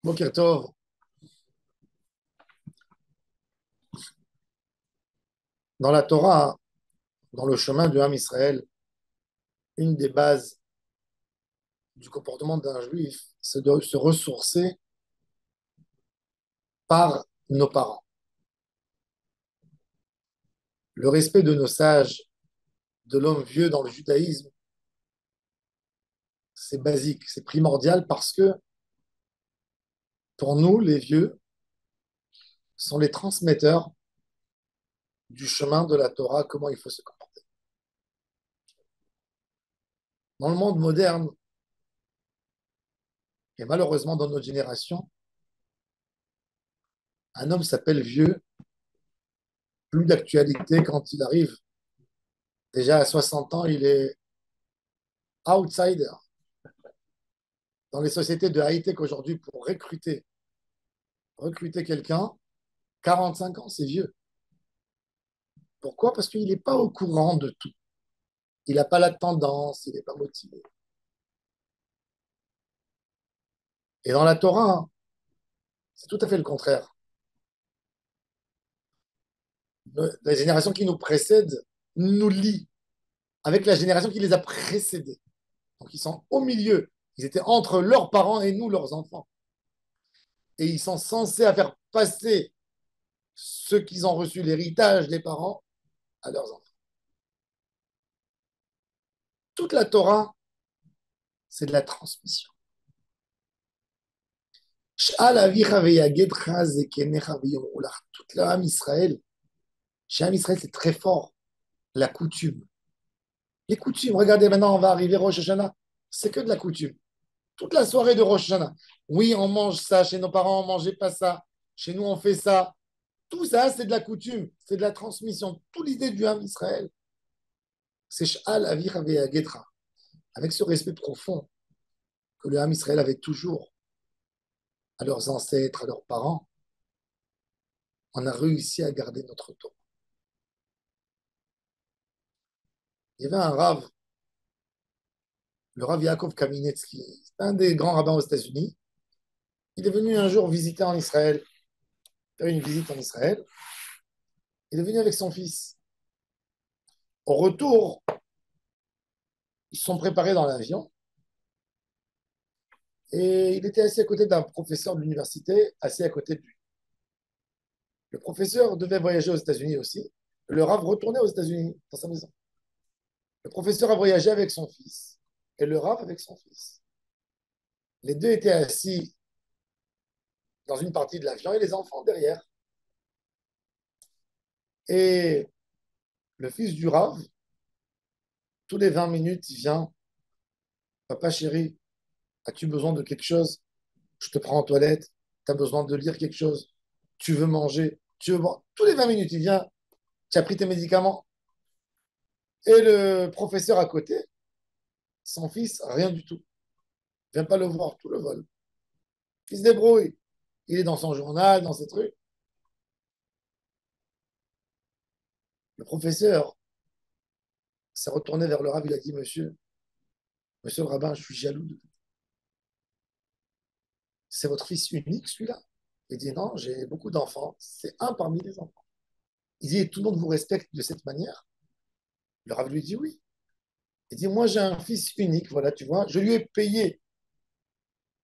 Boker Tov. Dans la Torah, dans le chemin du Ham Israël, une des bases du comportement d'un juif, c'est de se ressourcer par nos parents. Le respect de nos sages, de l'homme vieux dans le judaïsme, c'est basique, c'est primordial parce que pour nous, les vieux sont les transmetteurs du chemin de la Torah, comment il faut se comporter. Dans le monde moderne, et malheureusement dans notre génération, un homme s'appelle vieux, plus d'actualité quand il arrive. Déjà à 60 ans, il est outsider. Dans les sociétés de high-tech aujourd'hui, pour recruter quelqu'un, 45 ans, c'est vieux. Pourquoi? Parce qu'il n'est pas au courant de tout. Il n'a pas la tendance, il n'est pas motivé. Et dans la Torah, c'est tout à fait le contraire. La génération qui nous précède nous lie avec la génération qui les a précédés. Donc ils sont au milieu. Ils étaient entre leurs parents et nous, leurs enfants. Et ils sont censés faire passer ceux qui ont reçu l'héritage des parents à leurs enfants. Toute la Torah, c'est de la transmission. Toute l'âme Israël, chez Am Israël, c'est très fort, la coutume. Les coutumes, regardez maintenant, on va arriver Rosh Hashanah, c'est que de la coutume. Toute la soirée de Rosh Hashanah. Oui, on mange ça, chez nos parents, on ne mangeait pas ça, chez nous, on fait ça. Tout ça, c'est de la coutume, c'est de la transmission. Toute l'idée du Ham Israël, c'est Sh'al Avicha Ve'agetra, avec ce respect profond que le Ham Israël avait toujours à leurs ancêtres, à leurs parents. On a réussi à garder notre Torah. Il y avait un rave, le Rav Yaakov Kaminetsky, c'est un des grands rabbins aux États-Unis. Il est venu un jour visiter en Israël, faire une visite en Israël. Il est venu avec son fils. Au retour, ils se sont préparés dans l'avion et il était assis à côté d'un professeur de l'université, assis à côté de lui. Le professeur devait voyager aux États-Unis aussi. Le Rav retournait aux États-Unis, dans sa maison. Le professeur a voyagé avec son fils et le Rav avec son fils. Les deux étaient assis dans une partie de l'avion et les enfants derrière. Et le fils du Rav, tous les 20 minutes, il vient. Papa chéri, as-tu besoin de quelque chose? Je te prends en toilette. Tu as besoin de lire quelque chose? Tu veux manger? Tu veux boire? Tous les 20 minutes, il vient. Tu as pris tes médicaments? Et le professeur à côté, son fils, rien du tout. Il ne vient pas le voir tout le vol. Il se débrouille. Il est dans son journal, dans ses trucs. Le professeur s'est retourné vers le Rav. Il a dit, monsieur le rabbin, je suis jaloux de vous. C'est votre fils unique, celui-là? Il dit, non, j'ai beaucoup d'enfants. C'est un parmi les enfants. Il dit, tout le monde vous respecte de cette manière? Le Rav lui dit, oui. Il dit, moi, j'ai un fils unique, voilà, tu vois. Je lui ai payé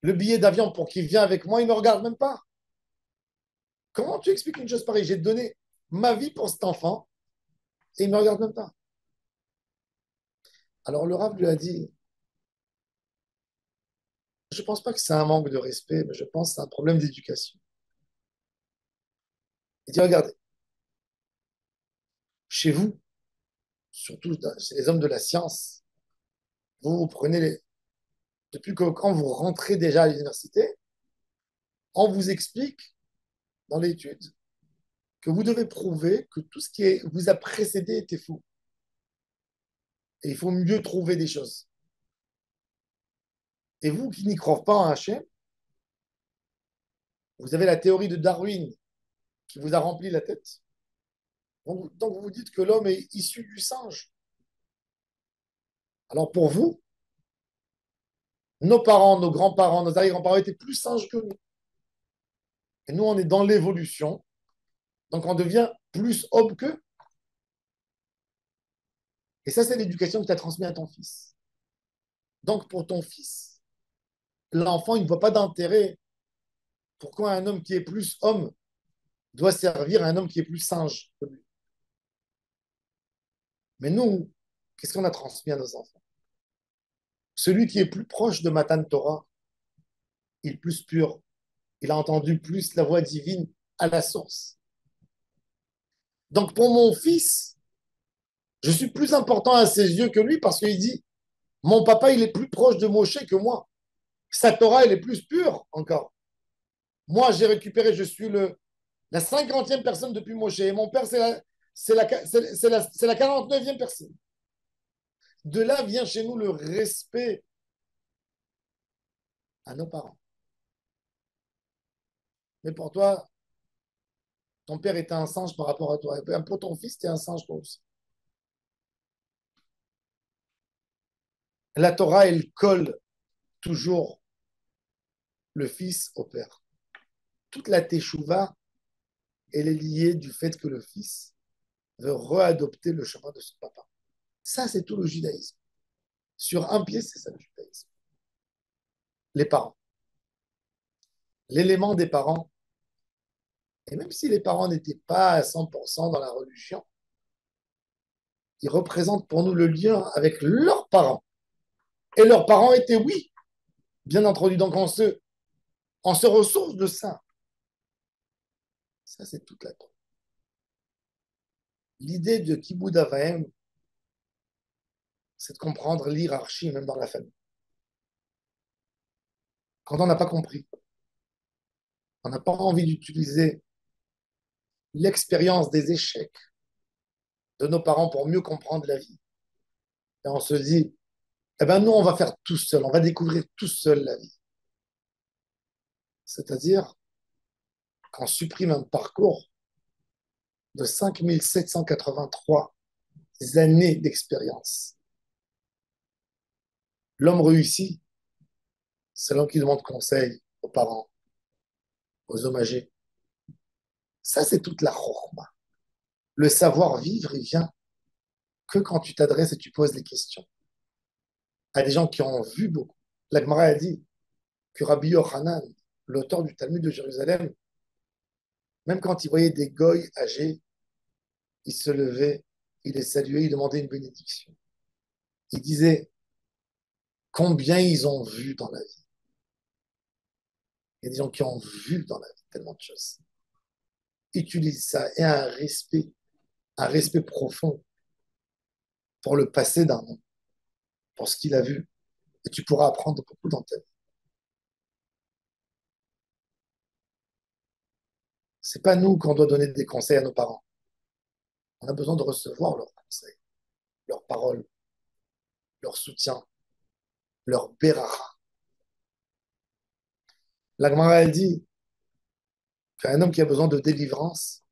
le billet d'avion pour qu'il vienne avec moi. Il ne me regarde même pas. Comment tu expliques une chose pareille? J'ai donné ma vie pour cet enfant et il ne me regarde même pas. Alors, le Rav lui a dit, je ne pense pas que c'est un manque de respect, mais je pense que c'est un problème d'éducation. Il dit, regardez, chez vous, surtout chez les hommes de la science, vous prenez depuis que quand vous rentrez déjà à l'université, on vous explique dans l'étude que vous devez prouver que tout ce qui vous a précédé était faux. Et il faut mieux trouver des choses. Et vous qui n'y croyez pas en Hachem, vous avez la théorie de Darwin qui vous a rempli la tête. Donc vous vous dites que l'homme est issu du singe. Alors pour vous, nos parents, nos grands-parents, nos arrière-grands-parents étaient plus singes que nous. Et nous, on est dans l'évolution. Donc, on devient plus homme qu'eux. Et ça, c'est l'éducation que tu as transmise à ton fils. Donc, pour ton fils, l'enfant, il ne voit pas d'intérêt. Pourquoi un homme qui est plus homme doit servir à un homme qui est plus singe que lui? Mais nous, qu'est-ce qu'on a transmis à nos enfants? Celui qui est plus proche de Matan Torah, il est plus pur. Il a entendu plus la voix divine à la source. Donc, pour mon fils, je suis plus important à ses yeux que lui parce qu'il dit, mon papa, il est plus proche de Moshe que moi. Sa Torah, elle est plus pure encore. Moi, j'ai récupéré, je suis la 50e personne depuis Moshe. Et mon père, c'est la 49e personne. De là vient chez nous le respect à nos parents. Mais pour toi, ton père était un singe par rapport à toi. Et pour ton fils, tu es un singe toi aussi. La Torah, elle colle toujours le fils au père. Toute la teshuva, elle est liée du fait que le fils veut réadopter le chemin de son papa. Ça, c'est tout le judaïsme. Sur un pied, c'est ça le judaïsme. Les parents. L'élément des parents, et même si les parents n'étaient pas à 100% dans la religion, ils représentent pour nous le lien avec leurs parents. Et leurs parents étaient, oui, bien entendu. Donc on se ressource de ça. Ça, c'est toute la Torah. L'idée de Kibbout Avaim, c'est de comprendre l'hierarchie, même dans la famille. Quand on n'a pas compris, on n'a pas envie d'utiliser l'expérience des échecs de nos parents pour mieux comprendre la vie. Et on se dit, eh ben nous, on va faire tout seul, on va découvrir tout seul la vie. C'est-à-dire qu'on supprime un parcours de 5783 années d'expérience. L'homme réussi, c'est l'homme qui demande conseil aux parents, aux hommes âgés. Ça, c'est toute la chorma. Le savoir-vivre, il vient que quand tu t'adresses et tu poses des questions à des gens qui ont vu beaucoup. La Gemara a dit que Rabbi Yochanan, l'auteur du Talmud de Jérusalem, même quand il voyait des goy âgés, il se levait, il les saluait, il demandait une bénédiction. Il disait combien ils ont vu dans la vie. Il y a des gens qui ont vu dans la vie tellement de choses. Utilise ça et un respect profond pour le passé d'un homme, pour ce qu'il a vu. Et tu pourras apprendre beaucoup dans ta vie. C'est pas nous qu'on doit donner des conseils à nos parents. On a besoin de recevoir leurs conseils, leurs paroles, leur soutien, leur beracha. La Gemara, elle dit qu'un homme qui a besoin de délivrance,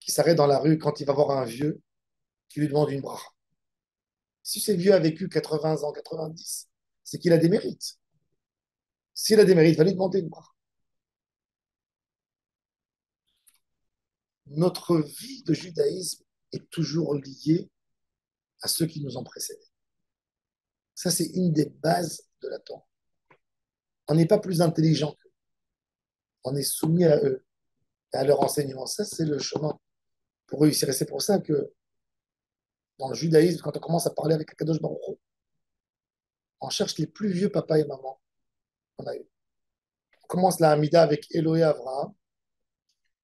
qui s'arrête dans la rue quand il va voir un vieux, qui lui demande une bracha. Si ce vieux a vécu 80 ans, 90, c'est qu'il a des mérites. S'il a des mérites, il va lui demander une bracha. Notre vie de judaïsme est toujours liée à ceux qui nous ont précédés. Ça, c'est une des bases de la Torah. On n'est pas plus intelligent qu'eux. On est soumis à eux et à leur enseignement. Ça, c'est le chemin pour réussir. Et c'est pour ça que dans le judaïsme, quand on commence à parler avec Akadosh Baruch Hu, on cherche les plus vieux papas et mamans qu'on a eu. On commence la Hamida avec Elohé Abraham,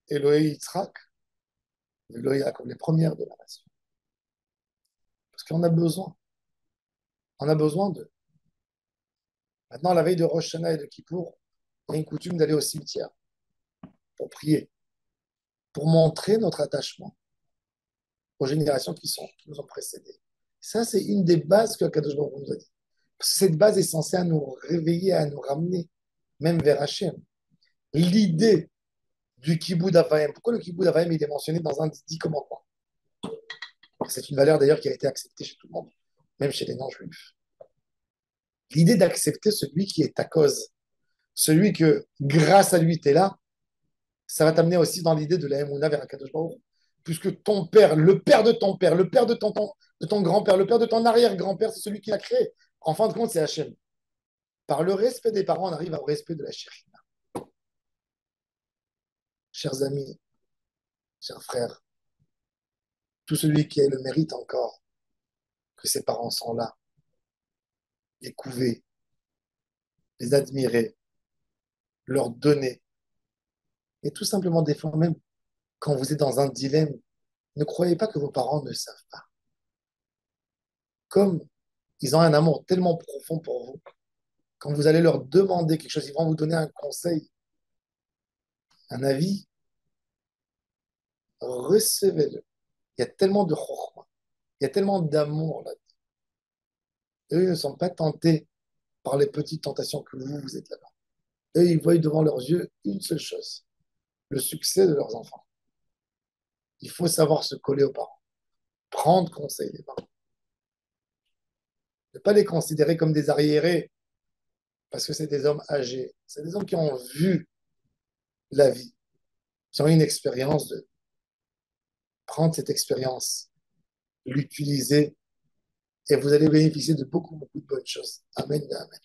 Elohé Yitzhak, Elohé Yaakov, les premières de la nation. Parce qu'on a besoin. On a besoin d'eux. Maintenant, la veille de Rosh Hashanah et de Kippour, on a une coutume d'aller au cimetière pour prier, pour montrer notre attachement aux générations qui nous ont précédés. Ça, c'est une des bases que Kadosh Baruch Hu nous a dit. Parce que cette base est censée à nous réveiller, à nous ramener même vers Hachem. L'idée du Kibbout Avayim. Pourquoi le Kibbout Avayim il est mentionné dans un des 10 commandements? C'est une valeur d'ailleurs qui a été acceptée chez tout le monde, même chez les non-juifs. L'idée d'accepter celui qui est ta cause, celui que grâce à lui, tu es là, ça va t'amener aussi dans l'idée de la Emouna vers Akadosh Baruch Hu. Puisque ton père, le père de ton père, le père de ton grand-père, le père de ton arrière-grand-père, c'est celui qui l'a créé. En fin de compte, c'est Hachem. Par le respect des parents, on arrive au respect de la Shekhinah. Chers amis, chers frères, tout celui qui a le mérite encore que ses parents sont là, les couver, les admirer, leur donner, et tout simplement des fois même, quand vous êtes dans un dilemme, ne croyez pas que vos parents ne savent pas. Comme ils ont un amour tellement profond pour vous, quand vous allez leur demander quelque chose, ils vont vous donner un conseil, un avis, recevez-le. Il y a tellement de chorma, il y a tellement d'amour là. Eux, ils ne sont pas tentés par les petites tentations que vous, vous êtes là-bas. Eux, ils voient devant leurs yeux une seule chose, le succès de leurs enfants. Il faut savoir se coller aux parents, prendre conseil des parents. Ne pas les considérer comme des arriérés, parce que c'est des hommes âgés. C'est des hommes qui ont vu la vie, qui ont une expérience de prendre cette expérience, l'utiliser, et vous allez bénéficier de beaucoup, beaucoup de bonnes choses. Amen, amen.